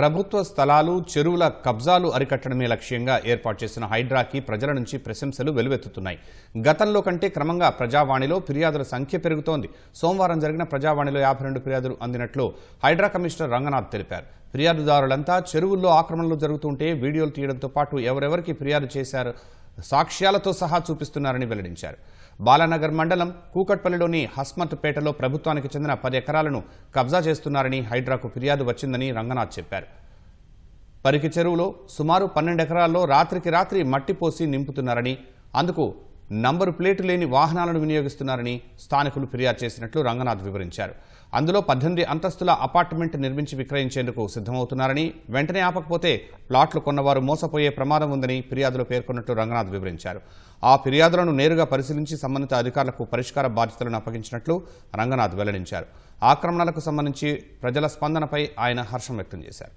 ప్రభుత్వ స్థలాలు చెరువుల కబ్జాలు అరికట్టడమే లక్ష్యంగా ఏర్పాటు చేసిన హైడ్రాకి ప్రజల నుంచి ప్రశంసలు వెలువెత్తుతున్నాయి. గతంలో కంటే క్రమంగా ప్రజావాణిలో ఫిర్యాదుల సంఖ్య పెరుగుతోంది. సోమవారం జరిగిన ప్రజావాణిలో 52 ఫిర్యాదులు అందినట్లు హైడ్రా కమిషనర్ రంగనాథ్ తెలిపారు. ఫిర్యాదుదారులంతా చెరువుల్లో ఆక్రమణలు జరుగుతుంటే వీడియోలు తీయడంతో పాటు ఎవరెవరికి ఫిర్యాదు చేశారు సాక్ష్యాలతో సహా చూపిస్తున్నారని వెల్లడించారు. బాలానగర్ మండలం కూకట్పల్లిలోని హస్మత్పేటలో ప్రభుత్వానికి చెందిన 10 ఎకరాలను కబ్జా చేస్తున్నారని హైడ్రాకు ఫిర్యాదు వచ్చిందని రంగనాథ్ చెప్పారు. పరికి చెరువులో సుమారు 12 ఎకరాల్లో రాత్రికి రాత్రి మట్టి పోసి నింపుతున్నారని, అందుకు నంబరు ప్లేటు లేని వాహనాలను వినియోగిస్తున్నారని స్థానికులు ఫిర్యాదు చేసినట్లు రంగనాథ్ వివరించారు. అందులో 18 అంతస్తుల అపార్ట్మెంట్ నిర్మించి విక్రయించేందుకు సిద్ధమవుతున్నారని, వెంటనే ఆపకపోతే ప్లాట్లు కొన్నవారు మోసపోయే ప్రమాదం ఉందని ఫిర్యాదులో పేర్కొన్నట్లు రంగనాథ్ వివరించారు. ఆ ఫిర్యాదులను నేరుగా పరిశీలించి సంబంధిత అధికారులకు పరిష్కార బాధ్యతలను అప్పగించినట్లు రంగనాథ్ వెల్లడించారు. ఆక్రమణలకు సంబంధించి ప్రజల స్పందనపై ఆయన హర్షం వ్యక్తం చేశారు.